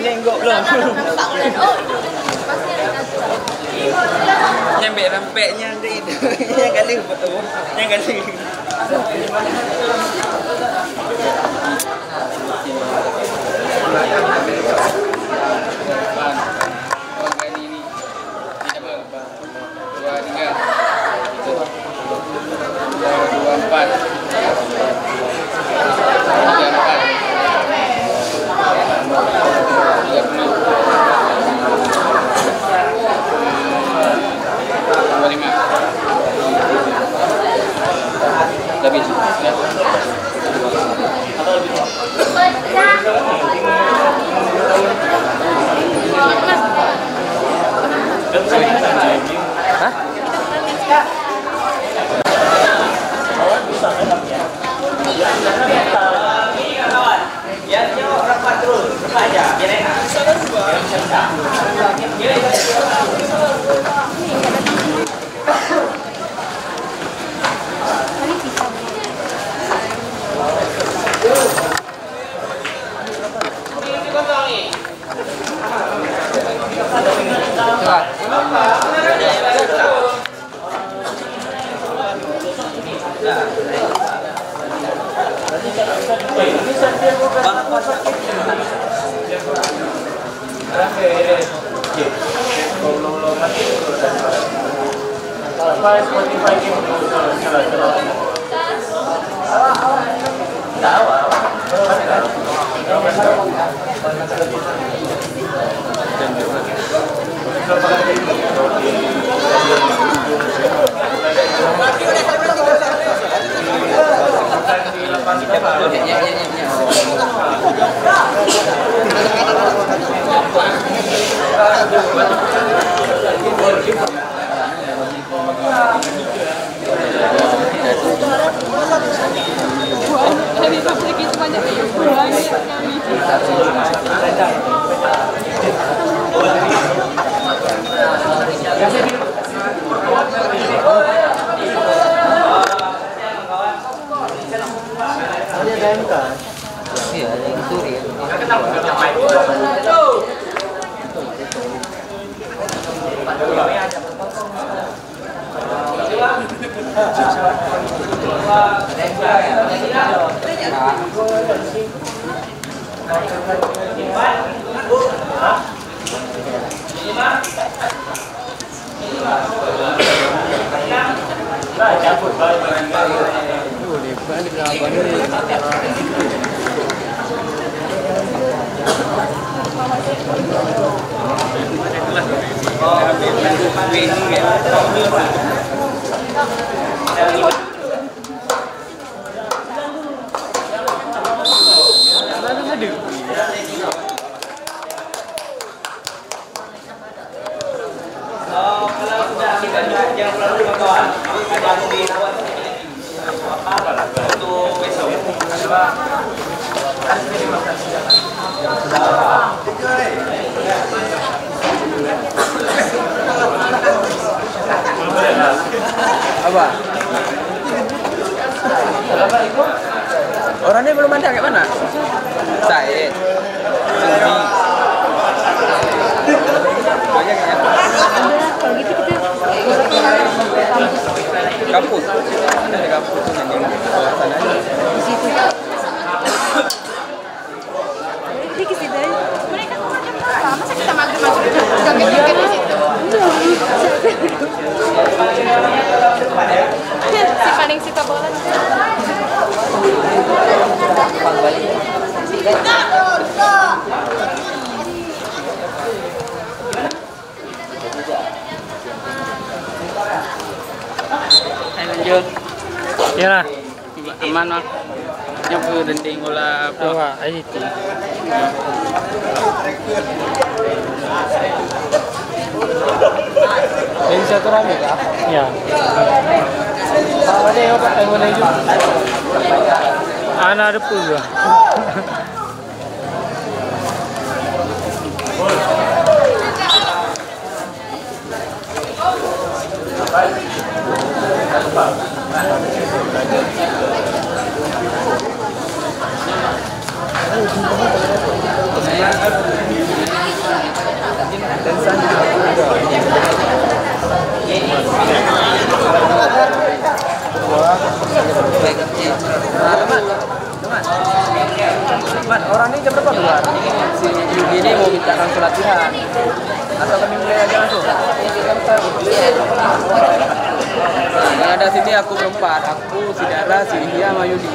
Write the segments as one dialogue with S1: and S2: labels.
S1: Nenggok belum. Nyampe rampeknya ada itu. Yang kali betul. Yang kali.
S2: Lebih
S1: Hah? Apa? Orangnya belum ada kayak mana? Said. Sumi. Banyak ya?
S3: Kalau gitu kita
S1: Kampus. Ada di kampus yang bawah sana.
S3: di situ. Jadi ke situ. Mereka kok macam apa? Masa kita maju-maju joget-joget di situ? Si paling suka bola.
S2: lanjut.
S1: Iya lah.
S2: Aman lah. Nyoba dending gula.
S1: Coba aja itu. Ini satu rame kah? Iya. Apa deh? Apa yang mana itu? Anak ada pula. Man, orang ini jam berapa keluar? Si Yugi ini mau minta langsung latihan atau kami mulai aja langsung? Yang ada sini aku berempat, aku, si Dara, si India, sama Yudi.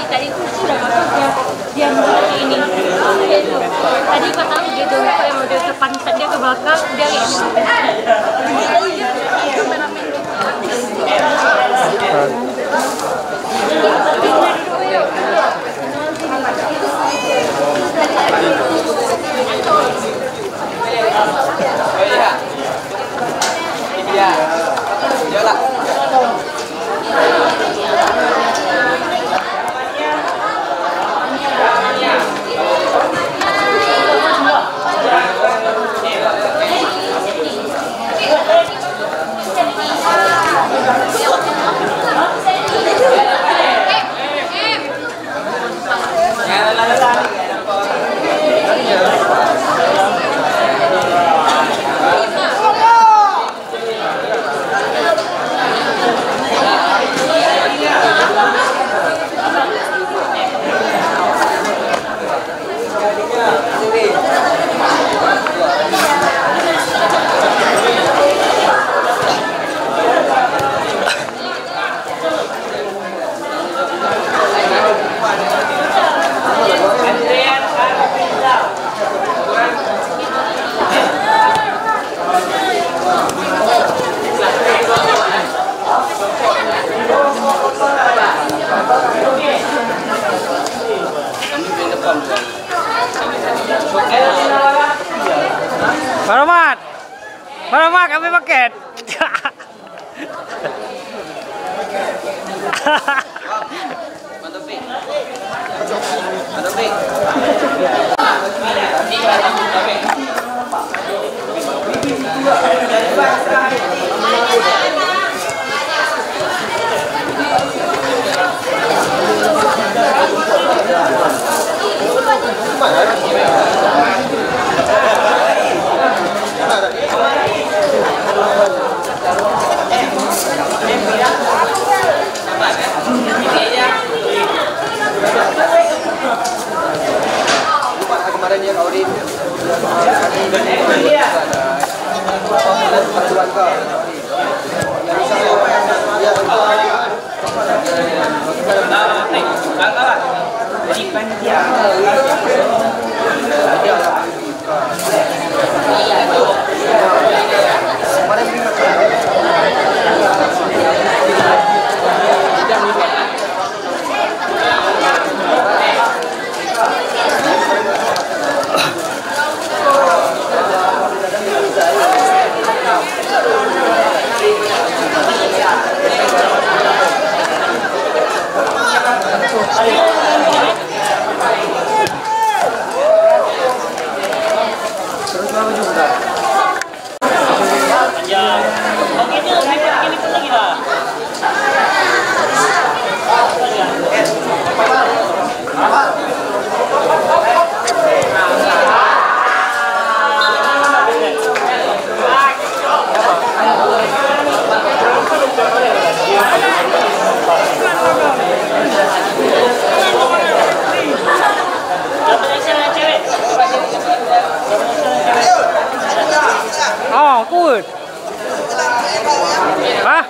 S3: Tadi itu sudah masuk dia mulai ini. Tadi kau tahu dia dulu yang model depan dia ke belakang dia kayak
S1: Baramat. Baramat kami paket.
S2: Mantap, Pi. Mantap, Pi.
S1: Kemarin yang Audi Oh, good. Hah?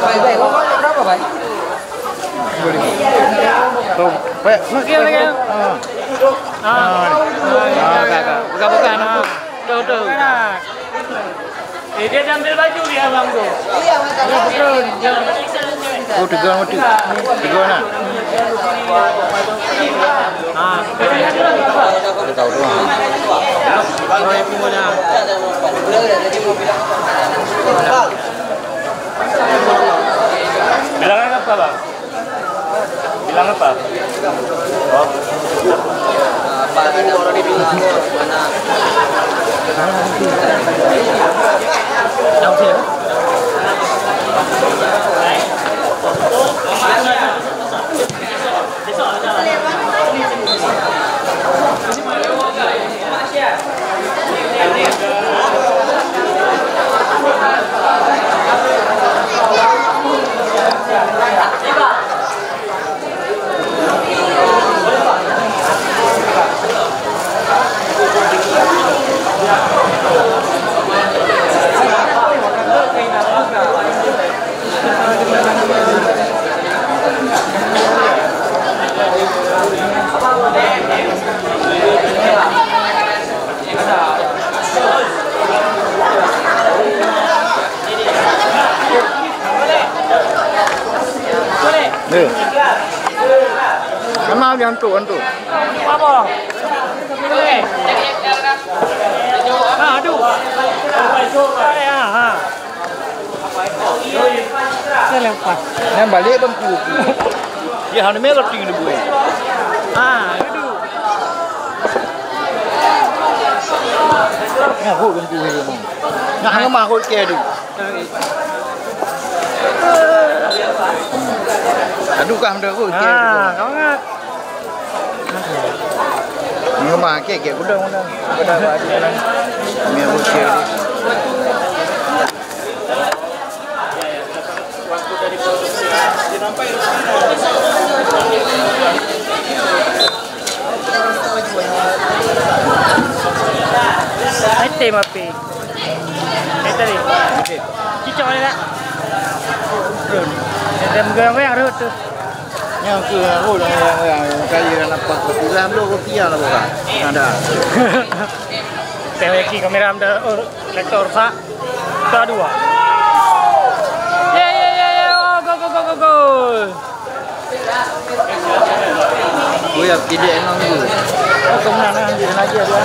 S1: Baik, berapa, Pak? Tuh, Pak, makin lagi. Buka-bukaan. Tuh. Dia ambil baju dia bang tuh. Iya, betul. Oh, tiga nah. Tahu tuh. Oh, yang punya. Bilang apa, Bang? Bilang apa? Oh. Apa ada orang dibilang mana? Tahu sih. Kenal yang tuh, Apa? Aduh. Saya lempar. Yang balik bangku. Ya, hanya melot tinggi bu. Aduh. Ngahut bangku ini mah. Ngah mahut ke aduh. Aduh kah dah aku. Kau ngat. Ngah ke udah. Udah aduh kan. Ngahut ke. Waktu dari produksi sampai Este mapi. Este ni. Cicak ni tak? Ada megang yang tu. Yang aku suka yang kaya nampak kurang belum rupiah lah bukan. Ada.
S4: Teleki kamera amda lektor sa. Kedua. Oh, go.
S1: Gue ya tidak emang tu.
S4: Kemenangan di lagi ada.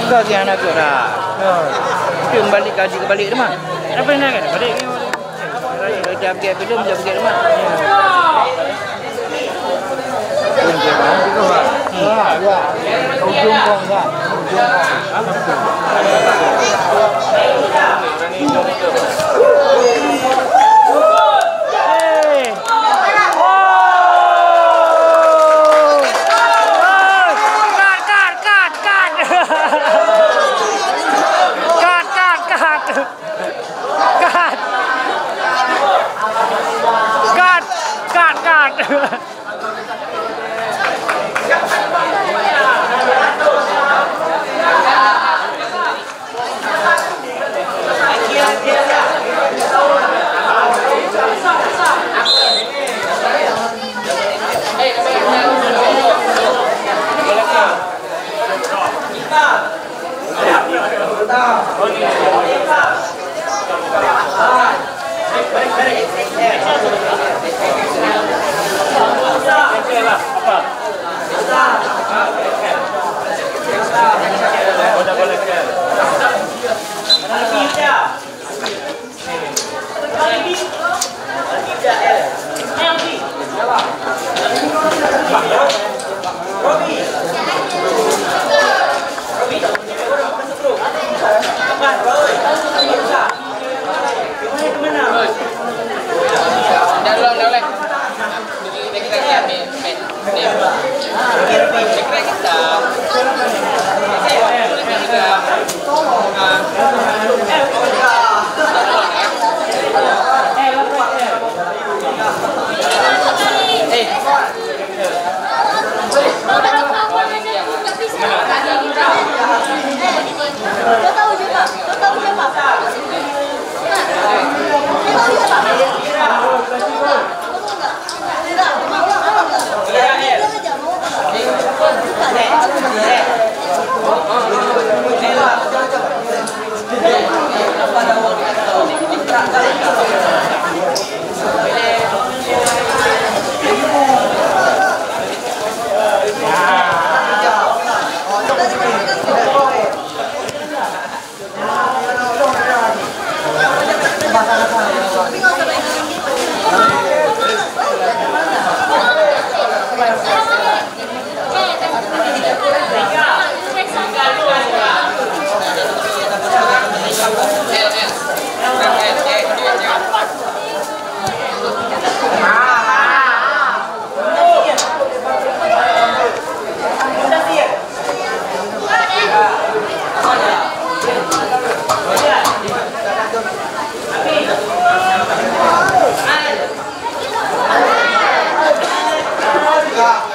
S1: Kau yang anak kau dah. Film balik kaji ke balik rumah.
S4: Apa yang nak balik?
S1: Jam ke film jam ke rumah. Kunci mana tu kau? Ya. Ujung kau ya. Enggak.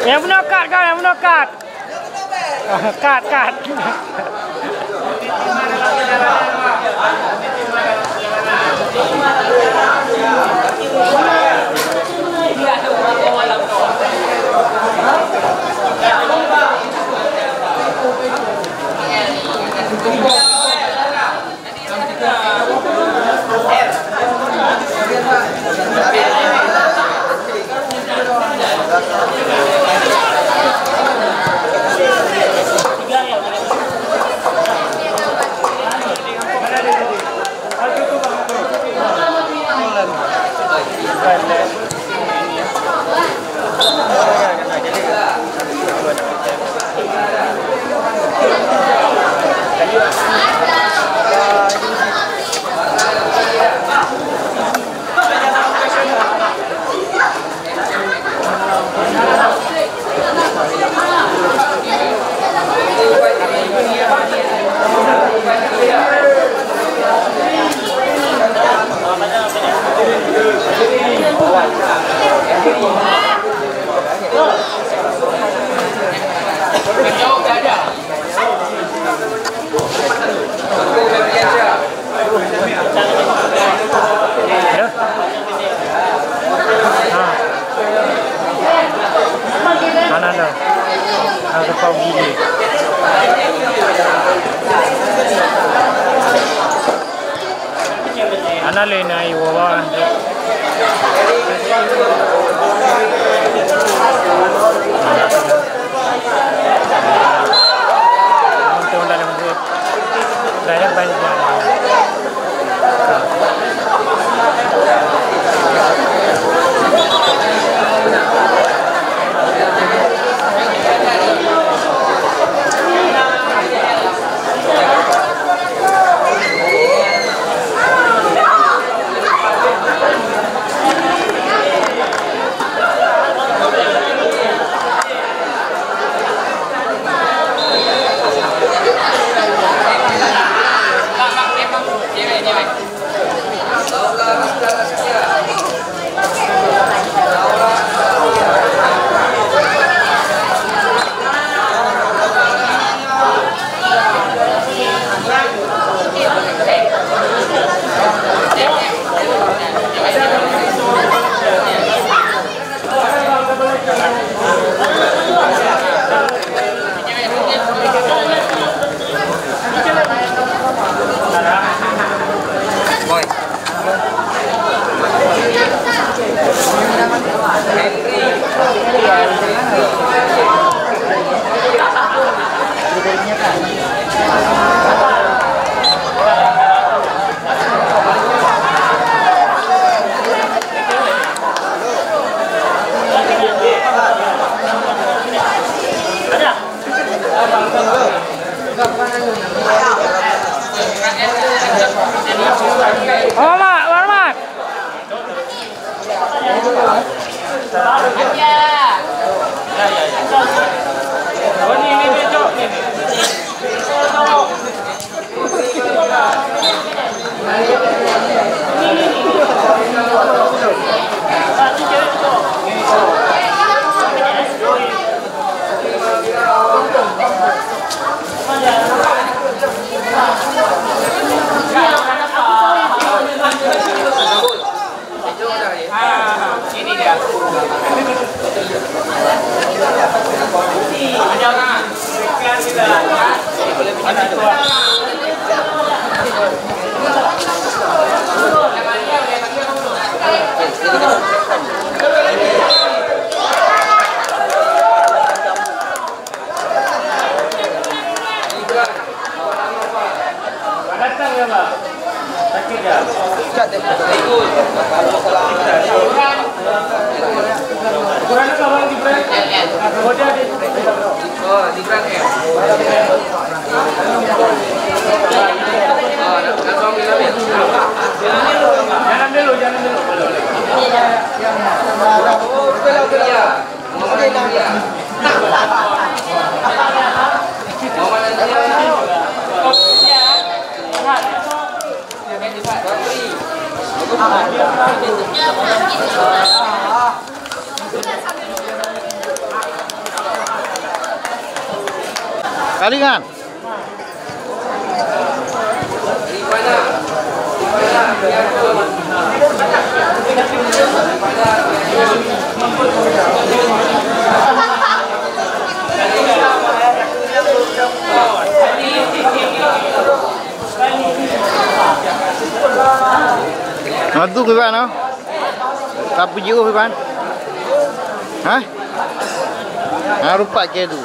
S4: Yang menokat kau, yang menokat. Kat. Mana ada? Ada kau gigi. Ana le nai wawa. Teman-teman dalam grup banyak banyak.
S1: Ustaz deh. Oh, di brand ya. Jangan dulu. Kalingan. Ngadu ke bạn không? Tapi juga ke bạn? Hah? Ah, rupa ke tu.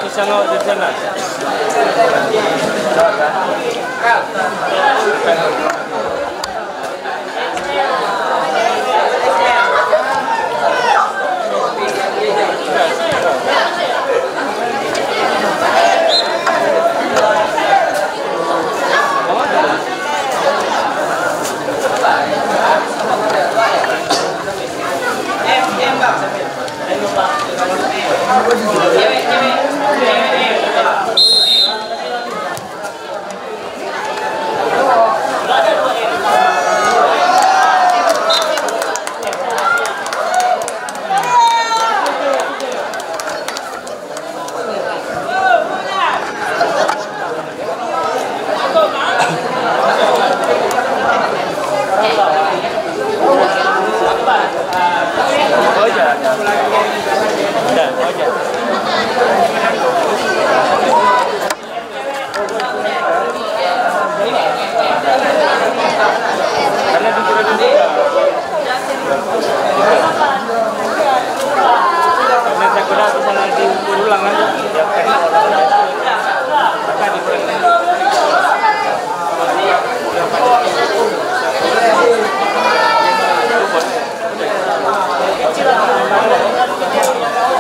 S4: bisa nggak di sana?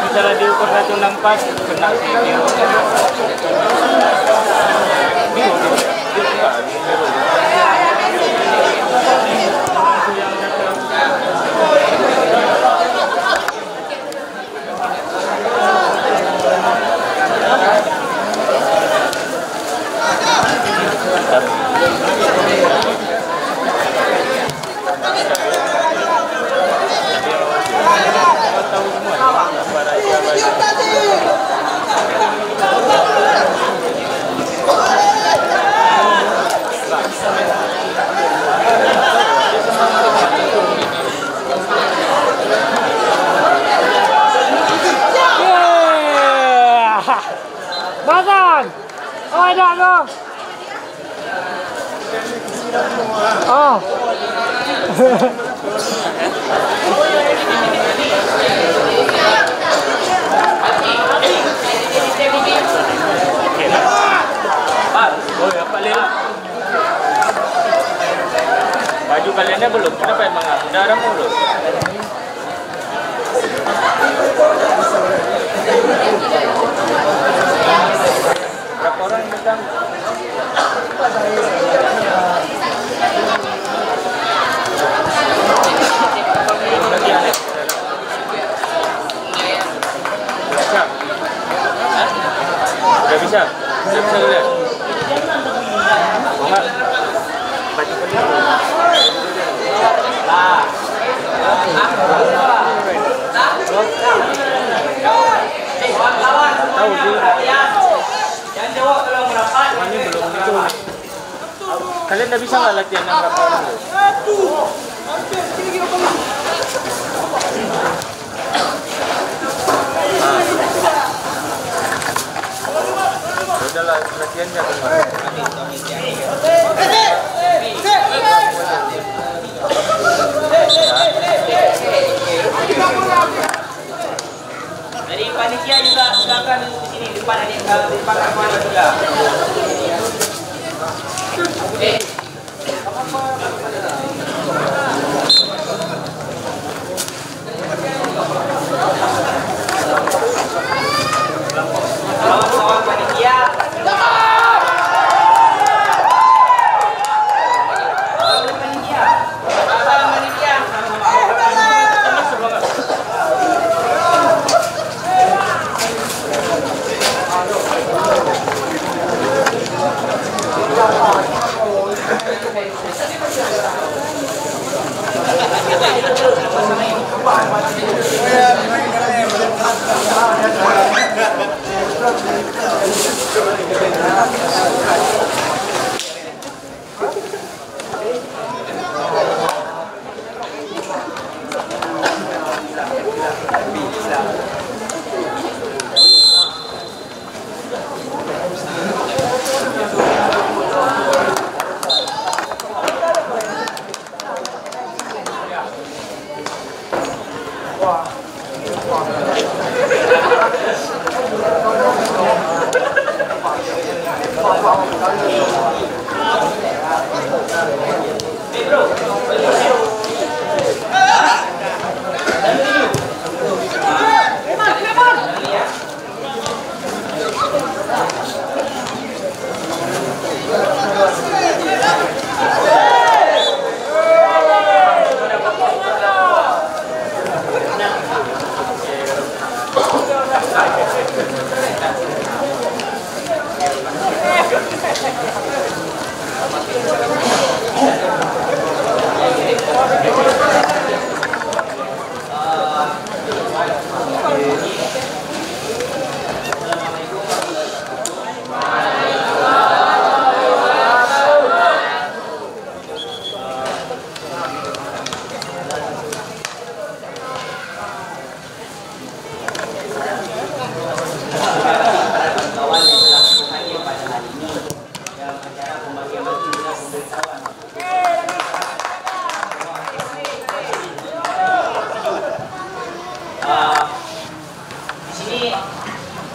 S4: Misalnya diukur 164 kena video.
S5: Bazan! Oh, ada lo. Oh.
S4: Baju kaliannya belum? Kenapa emang darah mulu? Berapa orang yang megang? Lagi aneh. Bisa? Udah bisa? Udah bisa lihat? Enggak? Baju kalian? Tahu sih. Jangan jawab kalau merapat. Ini belum itu. Kalian nggak bisa nggak latihan yang berapa orang? Udahlah latihannya kemarin.
S6: Dari panitia juga silakan di sini depan mana juga. Kawan-kawan panitia.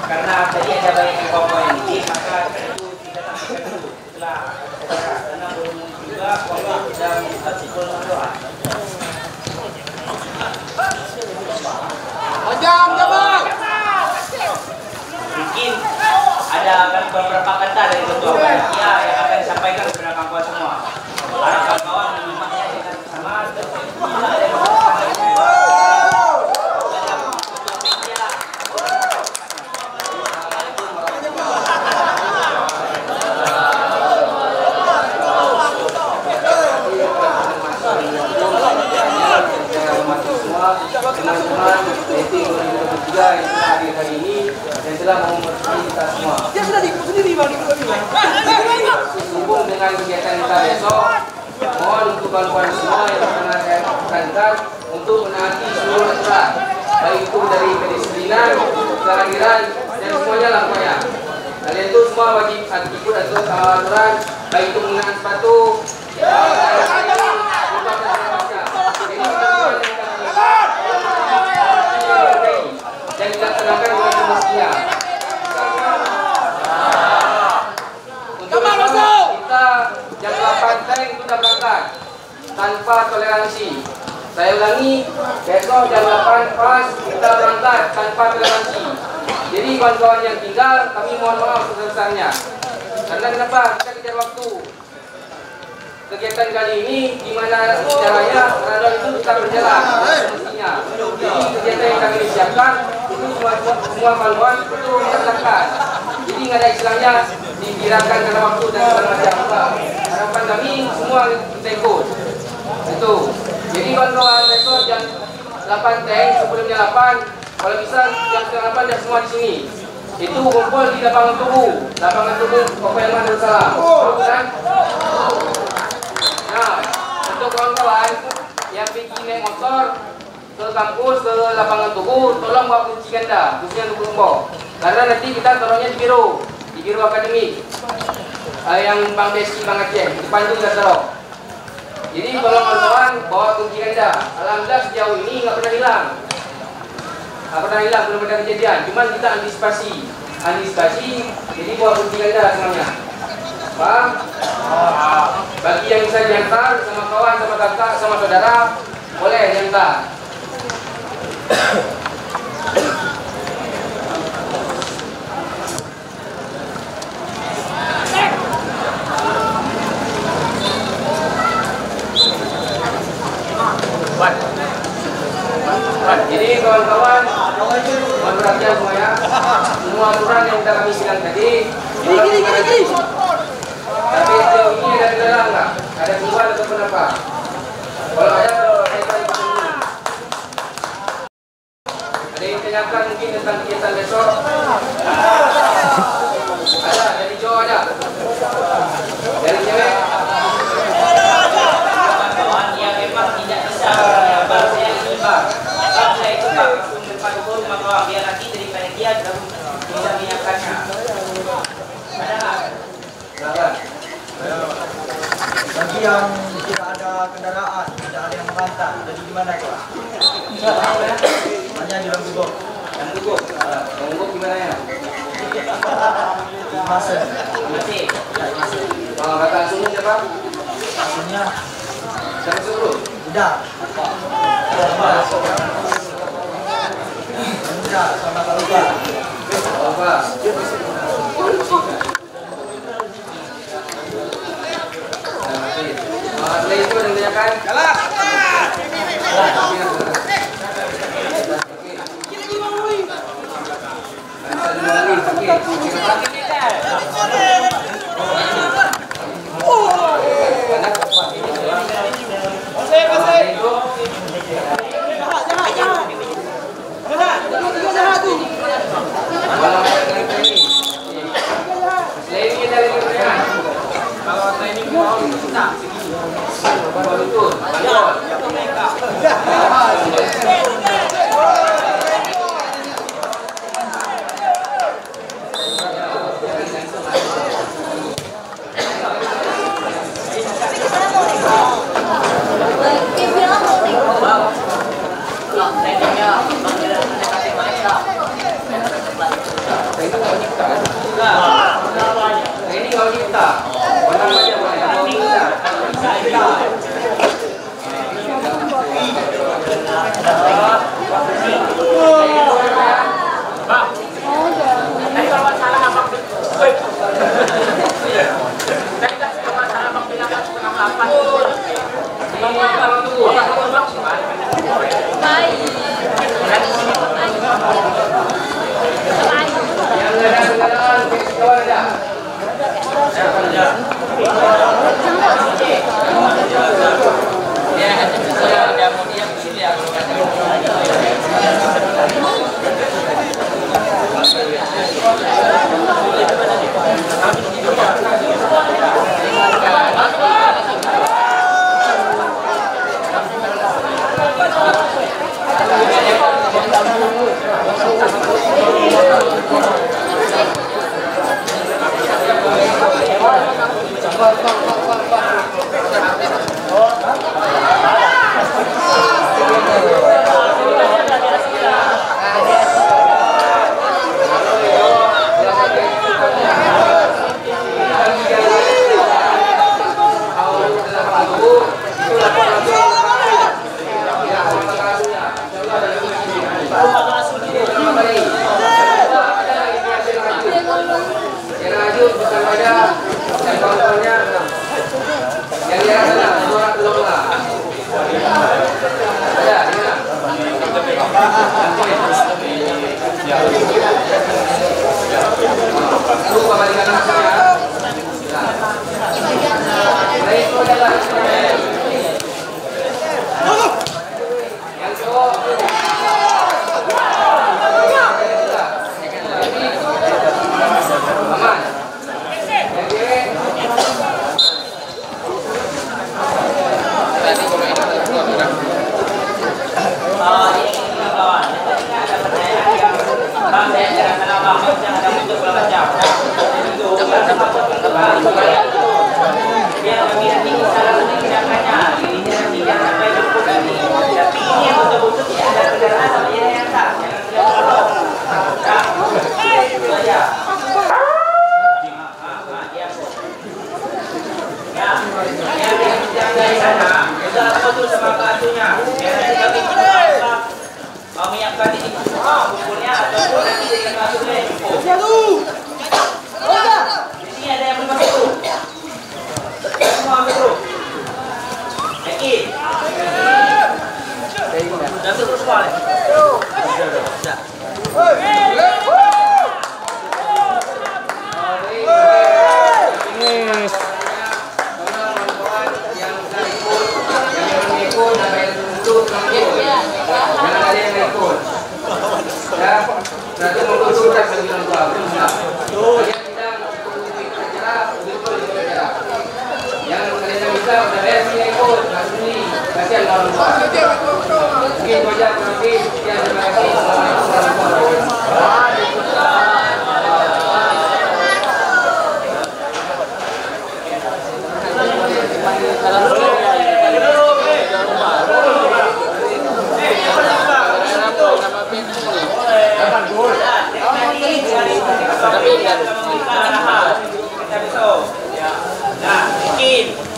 S6: karena tadi ada banyak yang poin ini, maka itu tidak sampaikan dulu setelah acara, karena belum juga waktu sedang bersikul doa. Mungkin ada akan beberapa kata dari ketua panitia yang akan disampaikan kepada kawan-kawan semua. Harap kawan-kawan menyimaknya dengan sama. Teman-teman meeting 2023 yang telah hadir hari ini dan telah mempercayai kita semua. Sambung dengan kegiatan kita besok, mohon untuk kawan-kawan semua yang pernah saya tekankan untuk menaati seluruh aturan, baik itu dari kedisiplinan, kehadiran dan semuanya lah pokoknya. Kalian itu semua wajib ikut aturan, baik itu menggunakan sepatu, dan dilaksanakan dengan semestinya. Untuk kita jam 8 tank sudah berangkat tanpa toleransi. Saya ulangi, besok jam 8 pas kita berangkat tanpa toleransi. Jadi kawan-kawan yang tinggal, kami mohon maaf sebesar-besarnya. Karena kenapa? Kita kejar waktu. Kegiatan kali ini gimana caranya rada itu tetap berjalan semestinya. Jadi kegiatan yang kami siapkan itu semua kawan-kawan itu melaksanakan. Jadi nggak ada istilahnya dikirakan dalam waktu dan segala macam. Harapan kami semua kita ikut. Itu. Jadi kawan-kawan besok jam 8 tank sebelumnya 8. Kalau bisa jam 8 dan semua di sini. Itu kumpul di lapangan tubuh. Lapangan tubuh Kopelman Darussalam. Kan? Nah, untuk kawan-kawan yang pergi naik motor ke kampus, ke lapangan tubuh, tolong bawa kunci ganda, khususnya untuk kelompok. Karena nanti kita taruhnya di biru akademik, yang Bang Desi, Bang Aceh, depan itu kita taruh. Jadi tolong kawan-kawan bawa kunci ganda. Alhamdulillah sejauh ini nggak pernah hilang, belum ada kejadian. Cuman kita antisipasi. Jadi bawa kunci ganda semuanya. Paham? Bagi yang bisa diantar sama kawan, sama kakak, sama saudara, boleh diantar. Jadi kawan-kawan, mohon perhatian semuanya. Semua aturan yang kami bilang tadi. Tapi sejauh ini ada kendala enggak? Ada keluhan ataupun apa? Kalau ada, saya tanya dulu. Ada yang tanyakan mungkin tentang kegiatan besok? Ada, dari cowok ada? Dari cewek? Kawan-kawan yang memang tidak bisa menyabar, saya ikut Pak. Saya ikut Pak, langsung depan rumah kawan, biar nanti dari panitia bisa menyiapkannya. Ada nggak?
S4: Silakan. Bagi yang tidak ada kendaraan, tidak ada yang mengantar, jadi gimana Pak? Hanya di dalam gubuk.
S6: Yang gugup gimana ya?
S4: Masih.
S6: Kalau kata asuhnya siapa?
S4: Maksudnya
S6: Siapa suruh?
S4: udah. Udah, sama Pak Lupa.
S6: Apa? Setelah itu ada yang tanyakan? Galak! Kalau training mau kita betul. Trainingnya panggilan mendekati mereka. Itu kau cipta. Ini kau cipta. Mana saja boleh. Kau cipta.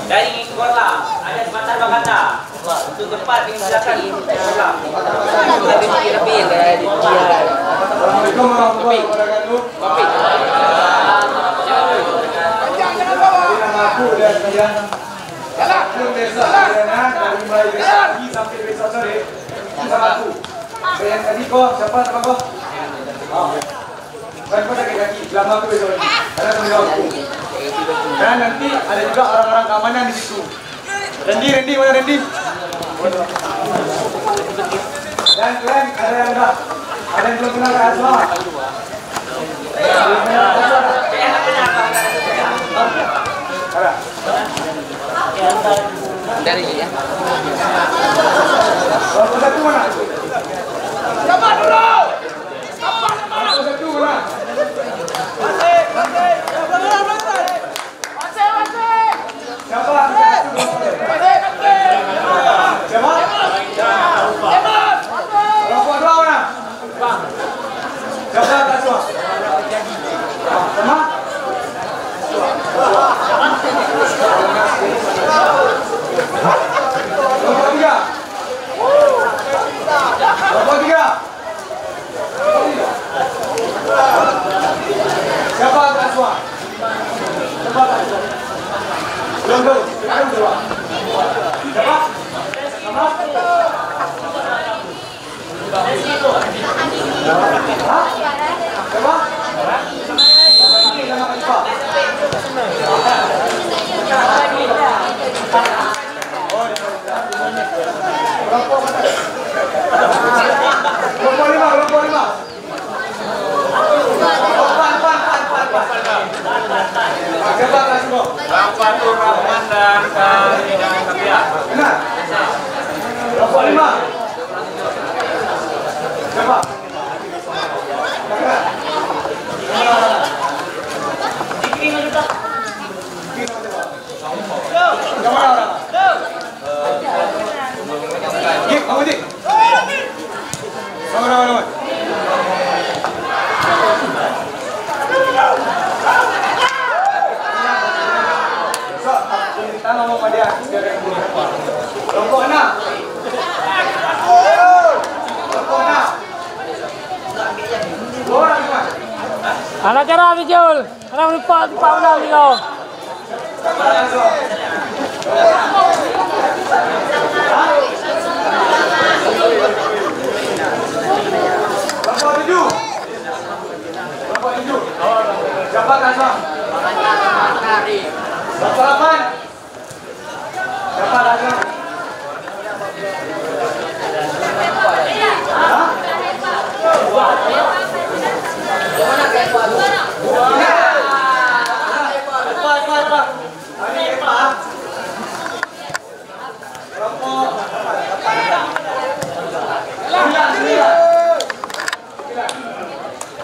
S4: Dari Gorla ada sebatas bakanda untuk tempat yang silakan Gorla. Lebih dari
S7: Assalamualaikum warahmatullahi wabarakatuh. Nama aku dan kalian Sebelum desa Adriana dari mulai desa pagi sampai desa sore sama aku. Dan tadi kau siapa nama kau? Kan kau sakit kaki, lama aku besok lagi. Karena tanggung jawabku. Dan nanti ada juga orang-orang keamanan di situ. Randy, mana Randy? Dan kalian ada yang enggak? Ada yang belum kenal Kak Asma?
S6: Dari ya.
S7: Kalau satu mana? Siapa dulu? Kalau satu mana? Siapa? Rokok dua mana? Siapa tak semua?
S4: Fatur Rahman dan Karina Kapia.
S7: Benar. Kelompok 5. Siapa? Yang mana orang? Dik, kamu Dik. Kamu. Kita ngomong sama dia, biar yang punya. Kelompok 6. Kelompok 6. Dua orang cuma.
S5: Anak cara Bijul. Anak lupa menang ni kau.
S7: Kelompok 7. Kelompok 7. Siapa Kasam? Kelompok 8. Siapa Kasam?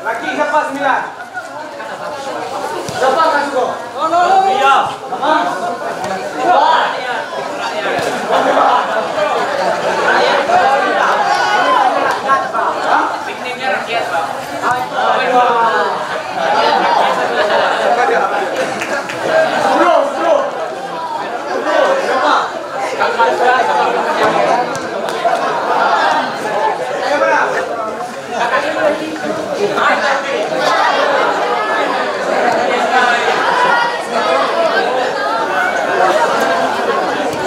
S7: Laki siapa 9? Siapa Kasuko? Iya.
S4: Pikniknya rakyat, Pak.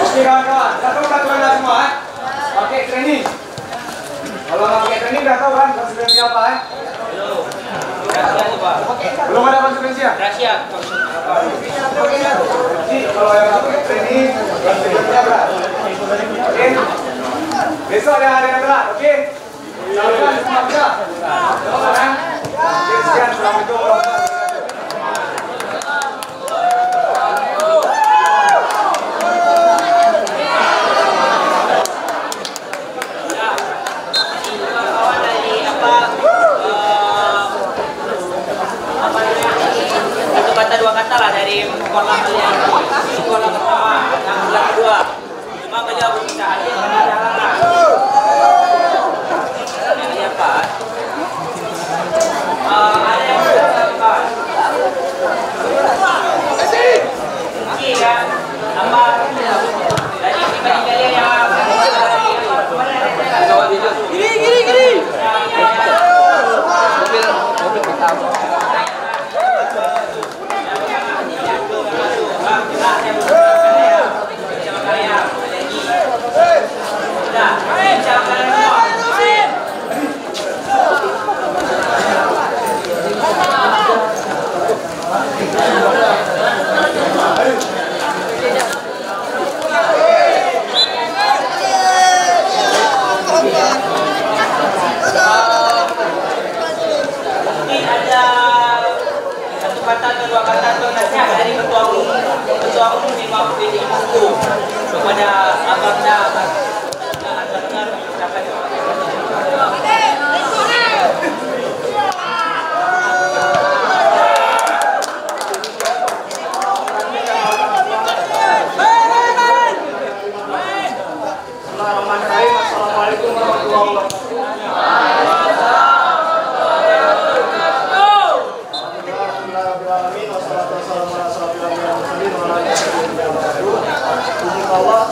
S7: Oke kawan-kawan, satu-satunya semua pakai training. Kalau nggak pakai training udah tahu kan konsekuensi apa Belum ada konsekuensinya?
S4: Rahasia.
S7: Jadi kalau yang nggak pakai training konsekuensinya berat. Oke? Besok ada hari yang berat, oke? Lakukan semua bisa. Oke, sekian Assalamualaikum.
S4: Kata dua kata lah dari sekolah kalian. Sekolah pertama dan sekolah kedua. Cuma beliau belum bisa hadir karena ada halangan. Ini apa? Ada yang apa? Oke kan? Apa? Dari kalian yang gini. Mobil hitam. Kata atau dua kata atau nasihat dari ketua umum di Mapili Buku kepada abangnya dengar ucapan
S7: Bismillahirrahmanirrahim. Assalamualaikum warahmatullahi wabarakatuh. Allah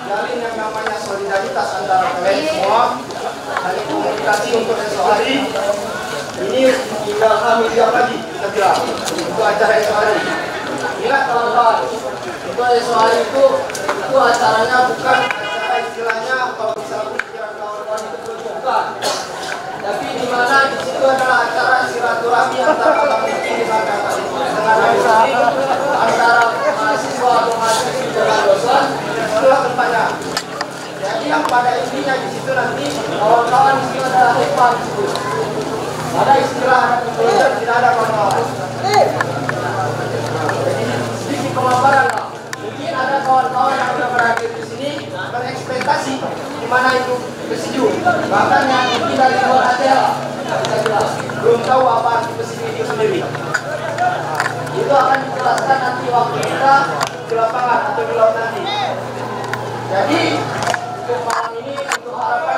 S8: jalin yang namanya solidaritas antara kalian semua, saling komunikasi untuk esok hari. Ini tinggal kami diam lagi, kita bilang itu acara esok hari. Ingat kawan-kawan, itu esok hari itu acaranya bukan acara istilahnya kalau misalnya pikiran kawan-kawan itu bukan. Tapi di mana di situ adalah acara silaturahmi antara kami dengan antara mahasiswa atau mahasiswi dengan dosen. Itulah tempatnya. Jadi yang pada intinya di situ nanti kawan-kawan di situ adalah hebat di situ. Ada istilah ada pembelajaran tidak ada kawan-kawan. Jadi sedikit pemaparan lah. Mungkin ada kawan-kawan yang sudah berakhir di sini berekspektasi di mana itu Persiju. Bahkan yang mungkin dari luar aja belum tahu apa arti Persiju itu sendiri. Itu akan dijelaskan nanti waktu kita di lapangan atau di laut nanti. Jadi untuk malam ini untuk harapan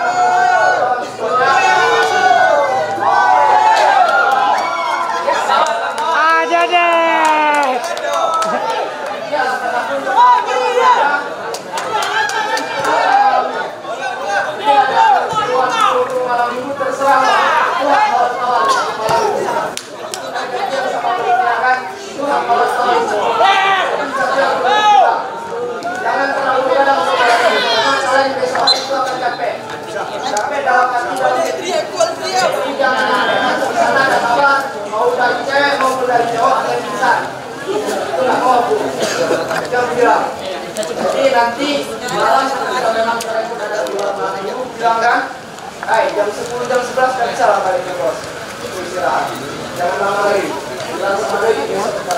S5: aja deh.
S8: Malam minggu terserah jangan terlalu dalam kalian besok itu akan capek dalam hati jadi jangan masuk ke sana ada kabar mau dari cewek maupun dari cowok ada yang bisa itu nggak mau aku jangan bilang jadi nanti malam kita memang terekod ada ulama ibu bilang kan jam 10 jam 11 kan bisa lah balik ke kos istirahat jangan lama lagi bilang sama lagi besok kita